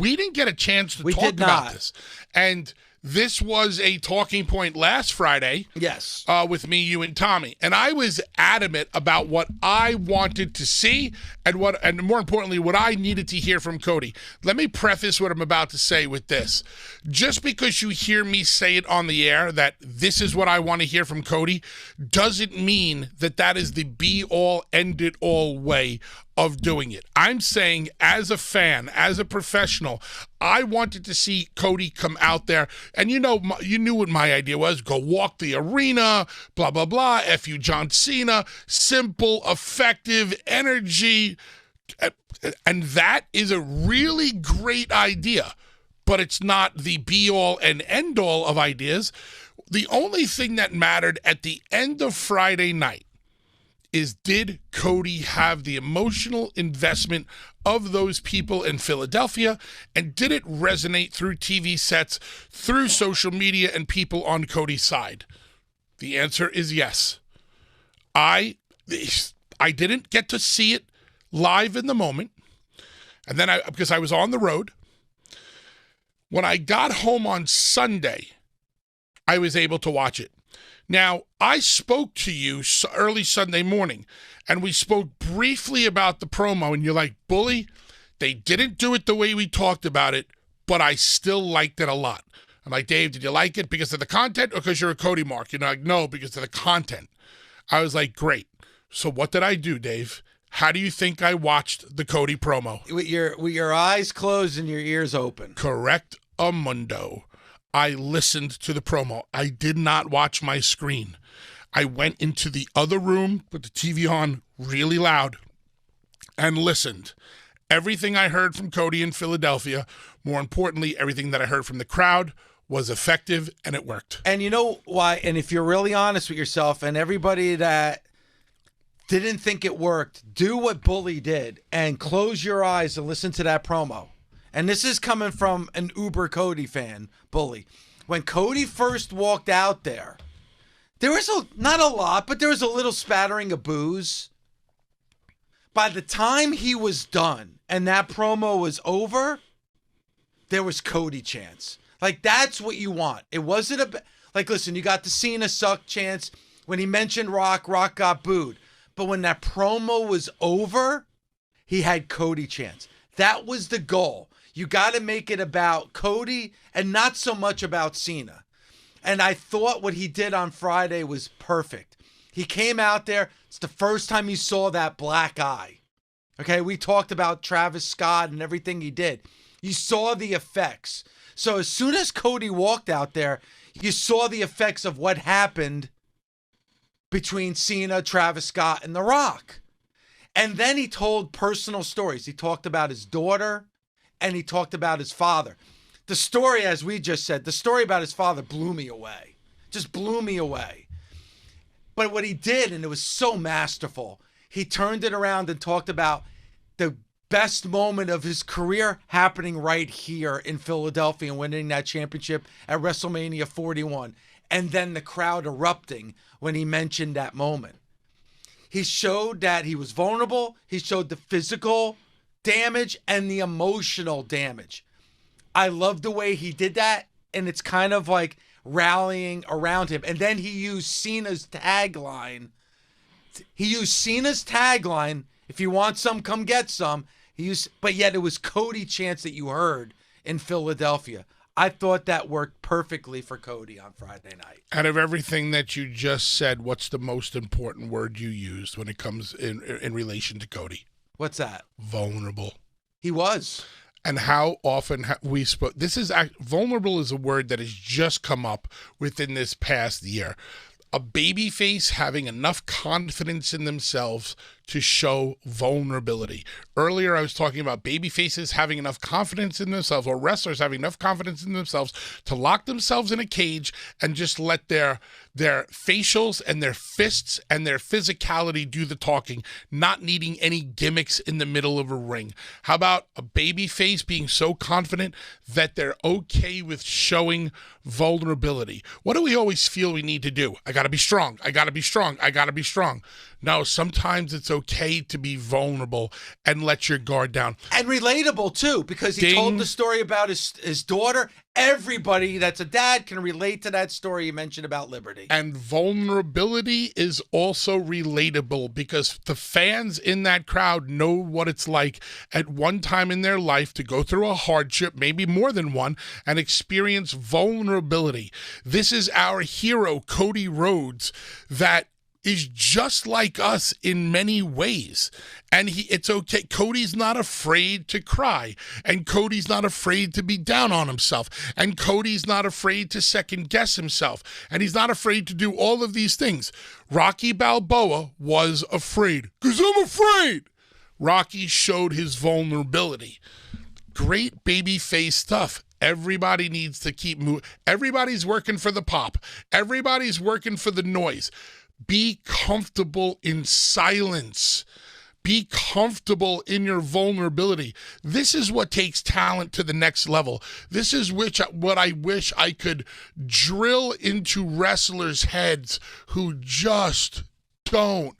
we didn't get a chance to We talk did about not. this. And this was a talking point last Friday. Yes. With me, you, and Tommy. And I was adamant about what I wanted to see and more importantly, what I needed to hear from Cody. Let me preface what I'm about to say with this. Just because you hear me say it on the air that this is what I want to hear from Cody doesn't mean that that is the be-all, end-it-all way of doing it. I'm saying, as a fan, as a professional, I wanted to see Cody come out there, and you knew what my idea was: go walk the arena, blah blah blah. F you, John Cena. Simple, effective energy, and that is a really great idea. But it's not the be-all and end-all of ideas. The only thing that mattered at the end of Friday night is, did Cody have the emotional investment of those people in Philadelphia, and did it resonate through TV sets, through social media, and people on Cody's side? The answer is yes. I didn't get to see it live in the moment, and then because I was on the road. When I got home on Sunday, I was able to watch it. Now, I spoke to you early Sunday morning, and we spoke briefly about the promo, and you're like, Bully, they didn't do it the way we talked about it, but I still liked it a lot. I'm like, Dave, did you like it because of the content or because you're a Cody mark? You're like, no, because of the content. I was like, great. So what did I do, Dave? How do you think I watched the Cody promo? With your eyes closed and your ears open. Correct, amundo. I listened to the promo. I did not watch my screen. I went into the other room, put the TV on really loud, and listened. Everything I heard from Cody in Philadelphia, more importantly, everything that I heard from the crowd, was effective, and it worked. And you know why? And if you're really honest with yourself, and everybody that didn't think it worked, do what Bully did and close your eyes and listen to that promo. And this is coming from an uber Cody fan, Bully. When Cody first walked out there was not a lot, but there was a little spattering of boos. By the time he was done and that promo was over, there was Cody chants. Like, that's what you want. It wasn't listen, you got the Cena suck chants. When he mentioned Rock got booed. But when that promo was over, he had Cody chants. That was the goal. You got to make it about Cody and not so much about Cena. And I thought what he did on Friday was perfect. He came out there. It's the first time you saw that black eye. Okay, we talked about Travis Scott and everything he did. You saw the effects. So as soon as Cody walked out there, you saw the effects of what happened between Cena, Travis Scott, and The Rock. And then he told personal stories. He talked about his daughter, and he talked about his father. The story, as we just said, the story about his father blew me away. Just blew me away. But what he did, and it was so masterful, he turned it around and talked about the best moment of his career happening right here in Philadelphia and winning that championship at WrestleMania 41. And then the crowd erupting when he mentioned that moment. He showed that he was vulnerable. He showed the physical damage and the emotional damage. I love the way he did that, and it's kind of like rallying around him. And then he used Cena's tagline. If you want some, come get some. But yet it was Cody chants that you heard in Philadelphia. I thought that worked perfectly for Cody on Friday night. Out of everything that you just said, what's the most important word you used when it comes in relation to Cody? What's that? Vulnerable. He was. And how often we spoke. Vulnerable is a word that has just come up within this past year. A babyface having enough confidence in themselves to show vulnerability. Earlier, I was talking about babyfaces having enough confidence in themselves, or wrestlers having enough confidence in themselves to lock themselves in a cage and just let their facials and their fists and their physicality do the talking, not needing any gimmicks in the middle of a ring. How about a babyface being so confident that they're okay with showing vulnerability? What do we always feel we need to do? I got to be strong. I got to be strong. I got to be strong. No, sometimes it's okay to be vulnerable and let your guard down. And relatable, too, because he told the story about his daughter. Everybody that's a dad can relate to that story you mentioned about Liberty. And vulnerability is also relatable because the fans in that crowd know what it's like at one time in their life to go through a hardship, maybe more than one, and experience vulnerability. This is our hero, Cody Rhodes, that is just like us in many ways. And it's okay. Cody's not afraid to cry. And Cody's not afraid to be down on himself. And Cody's not afraid to second guess himself. And he's not afraid to do all of these things. Rocky Balboa was afraid. 'Cause I'm afraid. Rocky showed his vulnerability. Great babyface stuff. Everybody needs to keep moving. Everybody's working for the pop. Everybody's working for the noise. Be comfortable in silence. Be comfortable in your vulnerability. This is what takes talent to the next level. This is what I wish I could drill into wrestlers' heads who just don't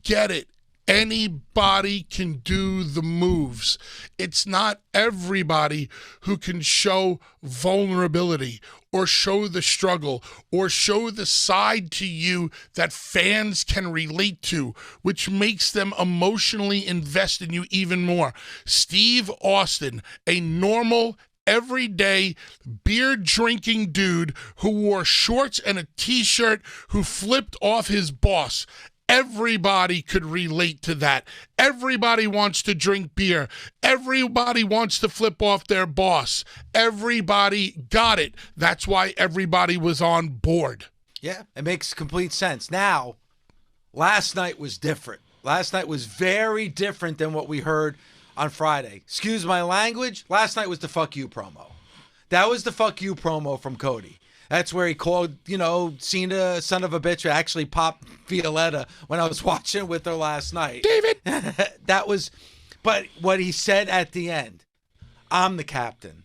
get it. Anybody can do the moves. It's not everybody who can show vulnerability or show the struggle or show the side to you that fans can relate to, which makes them emotionally invest in you even more. Steve Austin, a normal, everyday beer-drinking dude who wore shorts and a t-shirt, who flipped off his boss. Everybody could relate to that. Everybody wants to drink beer. Everybody wants to flip off their boss. Everybody got it. That's why everybody was on board. Yeah, it makes complete sense. Now, last night was different. Last night was very different than what we heard on Friday. Excuse my language. Last night was the fuck you promo. That was the fuck you promo from Cody. That's where he called, Cena son of a bitch, who actually popped Violetta when I was watching with her last night. David! But what he said at the end, I'm the captain.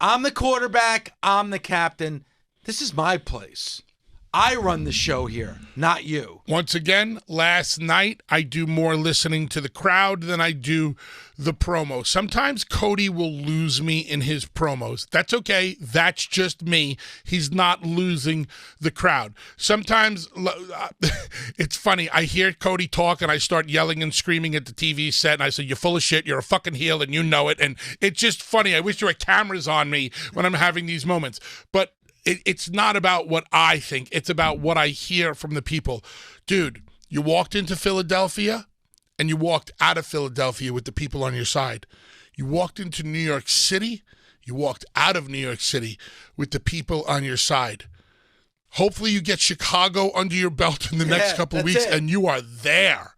I'm the quarterback. I'm the captain. This is my place. I run the show here, not you. Once again, last night, I do more listening to the crowd than I do the promo. Sometimes Cody will lose me in his promos. That's okay. That's just me. He's not losing the crowd. Sometimes, it's funny. I hear Cody talk and I start yelling and screaming at the TV set and I say, you're full of shit. You're a fucking heel and you know it. And it's just funny. I wish there were cameras on me when I'm having these moments. But it's not about what I think. It's about what I hear from the people. Dude, you walked into Philadelphia and you walked out of Philadelphia with the people on your side. You walked into New York City. You walked out of New York City with the people on your side. Hopefully you get Chicago under your belt in the next couple of weeks and you are there.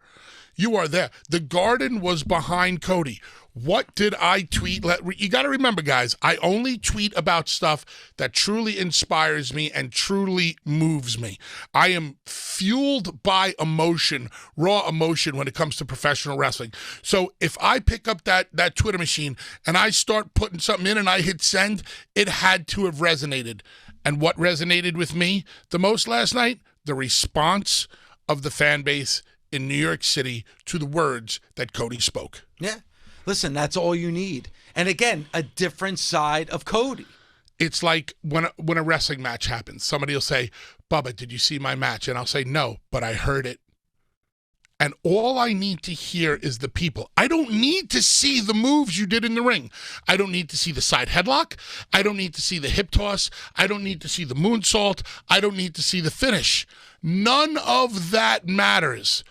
You are there. The Garden was behind Cody. What did I tweet? You got to remember, guys, I only tweet about stuff that truly inspires me and truly moves me. I am fueled by emotion, raw emotion when it comes to professional wrestling. So if I pick up that Twitter machine and I start putting something in and I hit send, it had to have resonated. And what resonated with me the most last night? The response of the fan base in New York City to the words that Cody spoke. Yeah. Listen, that's all you need. And again, a different side of Cody. It's like when a wrestling match happens, somebody will say, Bubba, did you see my match? And I'll say, no, but I heard it. And all I need to hear is the people. I don't need to see the moves you did in the ring. I don't need to see the side headlock. I don't need to see the hip toss. I don't need to see the moonsault. I don't need to see the finish. None of that matters.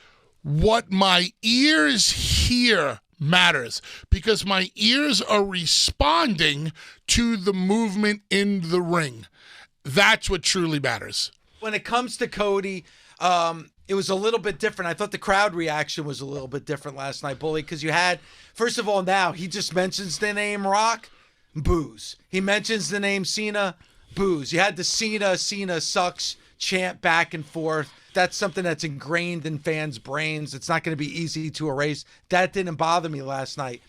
What my ears hear matters, because my ears are responding to the movement in the ring. That's what truly matters. When it comes to Cody, it was a little bit different. I thought the crowd reaction was a little bit different last night, Bully, because you had, first of all, now he just mentions the name Rock, boos. He mentions the name Cena, boos. You had the Cena sucks chant back and forth. That's something that's ingrained in fans' brains. It's not going to be easy to erase. That didn't bother me last night.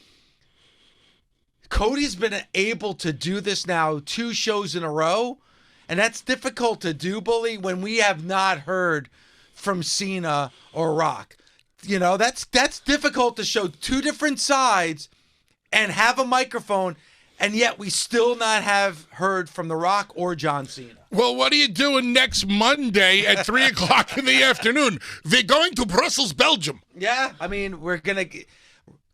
Cody's been able to do this now 2 shows in a row, and that's difficult to do, Bully, when we have not heard from Cena or Rock. You know, that's difficult to show two different sides and have a microphone, and yet we still not have heard from The Rock or John Cena. Well, what are you doing next Monday at 3 o'clock in the afternoon? We're going to Brussels, Belgium. Yeah, I mean,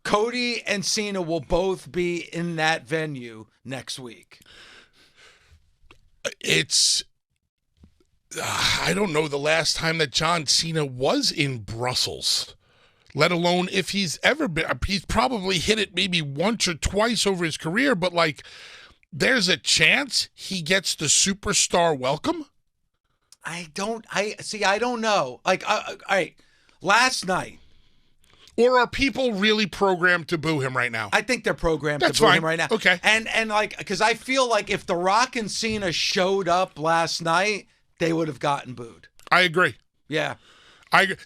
Cody and Cena will both be in that venue next week. I don't know the last time that John Cena was in Brussels, let alone if he's ever been. He's probably hit it maybe once or twice over his career, but there's a chance he gets the superstar welcome. I don't know. All right, last night. Or are people really programmed to boo him right now? I think they're programmed That's to boo fine. him right now. Okay. And because I feel like if The Rock and Cena showed up last night, they would have gotten booed. I agree. Yeah.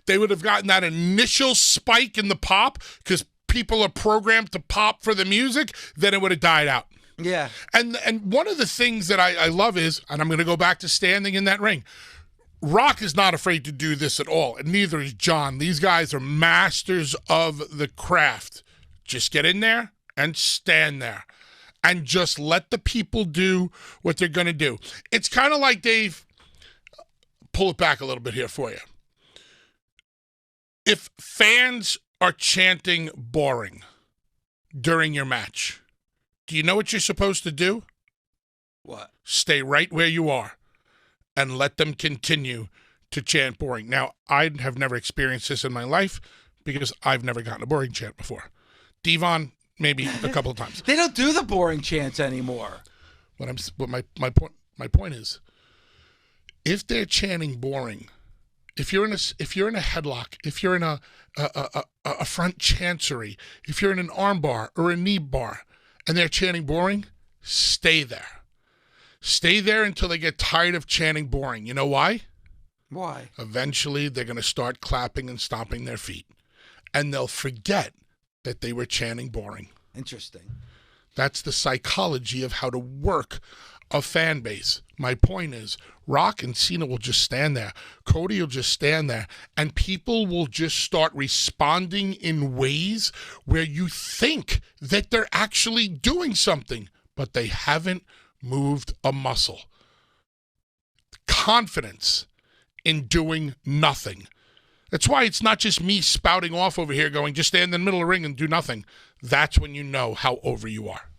They would have gotten that initial spike in the pop because people are programmed to pop for the music, then it would have died out. Yeah. And one of the things that I love is, and I'm going to go back to standing in that ring, Rock is not afraid to do this at all, and neither is John. These guys are masters of the craft. Just get in there and stand there and just let the people do what they're going to do. It's kind of like, Dave, pull it back a little bit here for you. If fans are chanting boring during your match, do you know what you're supposed to do? What? Stay right where you are and let them continue to chant boring. Now, I have never experienced this in my life because I've never gotten a boring chant before. Devon, maybe a couple of times. They don't do the boring chants anymore. But my point is, if they're chanting boring, if you're in a headlock, if you're in a front chancery, if you're in an arm bar or a knee bar, and they're chanting boring, stay there. Stay there until they get tired of chanting boring. You know why? Why? Eventually, they're going to start clapping and stomping their feet, and they'll forget that they were chanting boring. Interesting. That's the psychology of how to work a fan base. My point is, Rock and Cena will just stand there. Cody will just stand there. And people will just start responding in ways where you think that they're actually doing something, but they haven't moved a muscle. Confidence in doing nothing. That's why it's not just me spouting off over here going, just stand in the middle of the ring and do nothing. That's when you know how over you are.